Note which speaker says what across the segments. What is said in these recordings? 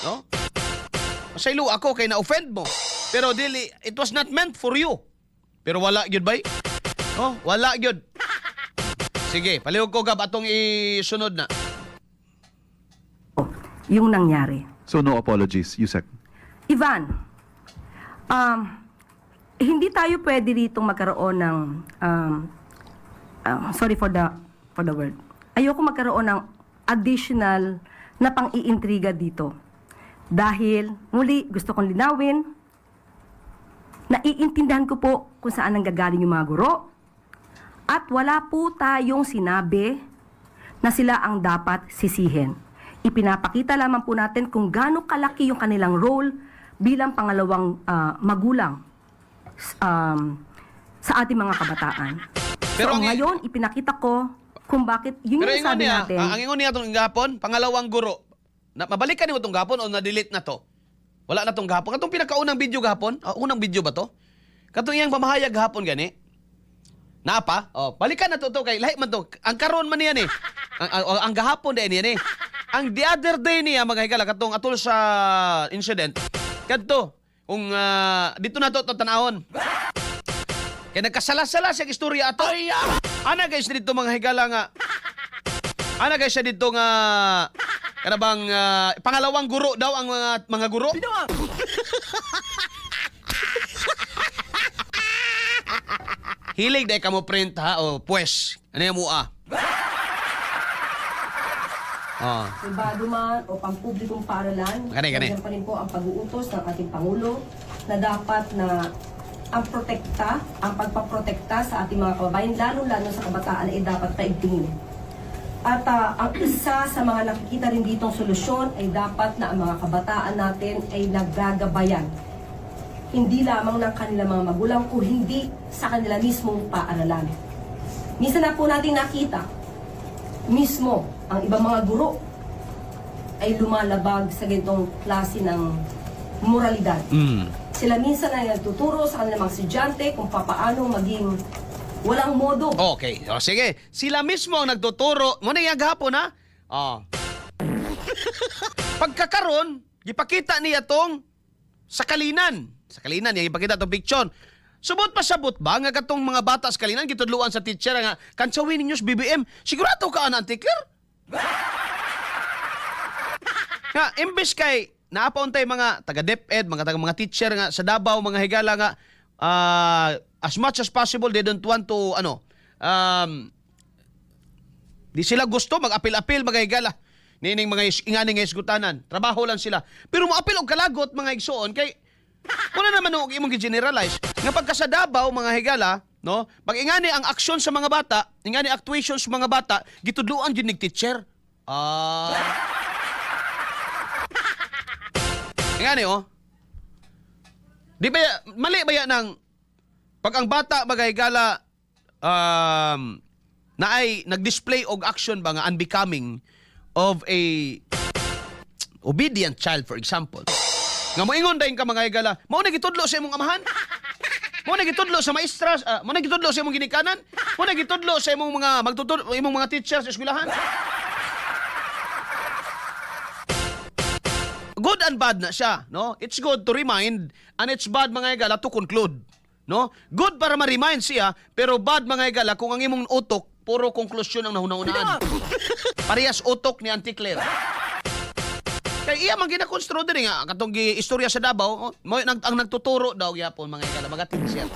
Speaker 1: no? Masaylo ako kay na-offend mo. Pero dili, it was not meant for you. Pero wala gyud bay? Oh, wala gyud. Sige, palihog ko gab atong isunod na.
Speaker 2: Yung nangyari.
Speaker 3: So no apologies, Yusek.
Speaker 2: Ivan, hindi tayo pwede rito magkaroon ng, sorry for the word. Ayoko magkaroon ng additional na pang-iintriga dito. Dahil, muli, gusto kong linawin, naiintindihan ko po kung saan nanggagaling yung mga guro. At wala po tayong sinabi na sila ang dapat sisihin. Ipinapakita lamang po natin kung gaano kalaki yung kanilang role bilang pangalawang magulang sa ating mga kabataan.
Speaker 1: Pero
Speaker 2: So ngayon, ipinakita ko kung bakit yun
Speaker 1: Pero
Speaker 2: yung sabi natin.
Speaker 1: ang ingon niya itong gapon, pangalawang guro. Na, mabalikan niyo itong gapon o na-delete na to? Wala na itong gapon. Katong pinakaunang video gapon? Unang video ba to? Katong iyang pamahayag gapon gani? Naapa? Balikan na to kay lahi man to. Ang karon man niyan eh. Ang gahapon din yan eh. Ang the other day niya mga higala katong atol sa incident. Kadto kung dito na to tanahon. Kaya nagkasala-sala siya istorya ato. Ana guys dito mga higala nga. Ana guys siya dito nga kanabang pangalawang guro daw ang mga guro. Hilig dahil ka mo print ha o pues. Ano yung mua?
Speaker 2: Pribado man o pampublikong paaralan,
Speaker 1: Gani.
Speaker 2: nandiyan pa rin po ang pag-uutos ng ating Pangulo na dapat na ang pagpaprotekta sa ating mga kababayan, lalo-lalo sa kabataan ay dapat paigtingin. At ang isa sa mga nakikita rin ditong solusyon ay dapat na ang mga kabataan natin ay naggagabayan. Hindi lamang ng kanilang mga magulang o hindi sa kanila mismong paaralan. Minsan na po natin nakita, mismo ang ibang mga guro ay lumalabag sa ganitong klase ng moralidad. Sila minsan ay nagtuturo sa kanilang mga estudyante kung papaano maging walang modo.
Speaker 1: Okay. Sige. Sila mismo ang nagtuturo. Muna yung gahapon ha? Pagkakaroon, ipakita niya tong sakalinan. Sakalinan, yung ipakita tong picture. Subot pa sabot ba nga katong mga bata sa kalinan gitudluan sa teacher nga kansawin ninyo sa BBM. Sigurado ka ana antikler? Nga imbes kay naapauntay mga taga DepEd, mga teacher nga sa Davao, mga higala nga as much as possible they don't want to di sila gusto mag-apil-apil mga higala. Nining mga inganing nga isgutanan. Trabaho lang sila. Pero mo-apil og kalagot mga igsoon kay wala naman og imong gi-generalize nga pagka sa Davao mga higala, no? Pag ingani ang aksyon sa mga bata, ingani actuation sa mga bata, gitudluan gyud nig teacher. Ingani Di ba mali ba yan ng pag ang bata mga higala na ay nag-display og action ba nga unbecoming of a obedient child, for example. Nga moingon dayon ka mga higala, mao na gitudlo sa imong amahan? Mao na gitudlo sa maestra, mao na gitudlo sa imong ginikanan? Mao na gitudlo sa imong mga imong mga teachers sa eskwelahan? Good and bad na siya, no? It's good to remind and it's bad mga higala to conclude, no? Good para ma-remind siya, pero bad mga higala kung ang imong utok puro konklusyon ang nahuna-unaan. Parehas utok ni Auntie Claire. Kay iya man ginakonstro diri nga katong istorya sa Davao, ang nagtuturo daw gyapon mga higala, mga teacher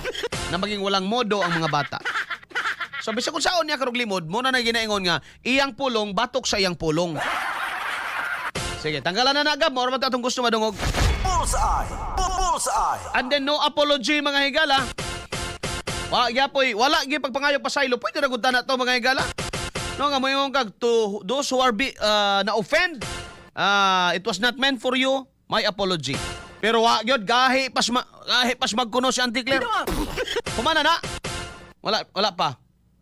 Speaker 1: na maging walang modo ang mga bata. So bisag kung saon niya karog limod, mo na ginaingon nga iyang pulong batok sa iyang pulong. Sige, tanggalan na nagab mo, or atong gusto madungog.
Speaker 4: Bullseye! Bullseye!
Speaker 1: And then no apology mga higala. Wala gyud pagpangayo pasaylo, pwede ra gud na to mga higala. No nga mo yung kag to those who are na offend, it was not meant for you, my apology. Pero gyud gahi pas magkuno si Auntie Claire. Kumana na? Wala pa.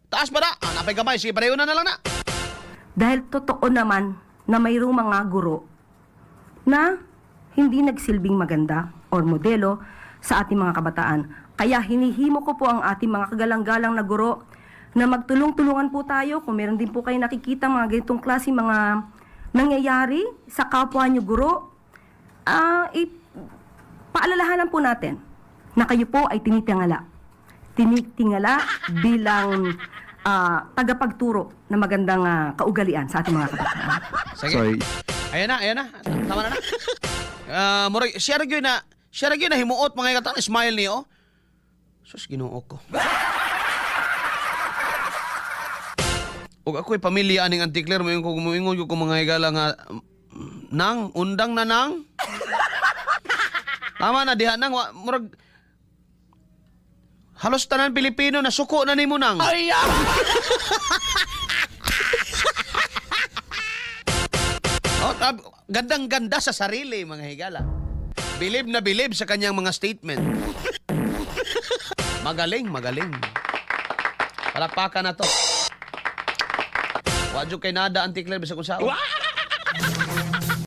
Speaker 1: Taas pa na? Napay gamay, sige pareho na lang na.
Speaker 2: Dahil totoo naman na mayroong mga guro na hindi nagsilbing maganda or modelo sa ating mga kabataan. Kaya hinihimo ko po ang ating mga kagalang-galang na guro na magtulong-tulungan po tayo kung meron din po kayo nakikita mga ganitong klase mga nangyayari sa kapwa nyo guro. paalalahanan po natin na kayo po ay tinitingala bilang tagapagturo ng magandang kaugalian sa ating mga kabataan.
Speaker 1: Sige.
Speaker 3: Sorry.
Speaker 1: Ayan na. Tama na. Murag, siya rin na himuot mga katang smile niyo. Sus, Ginoo ko. Ug ako'y pamilya aning Antikler, moingon ko mga higala nga, nang, undang na nang. Tama na, diha nang, murag, halos tanan Pilipino na suko na ni mo nang. Ay, gandang-ganda sa sarili, mga higala. Bilib na bilib sa kanyang mga statement. Magaling. Palakpakan na to. Wadyo kay nada Antikler bisa kung sao.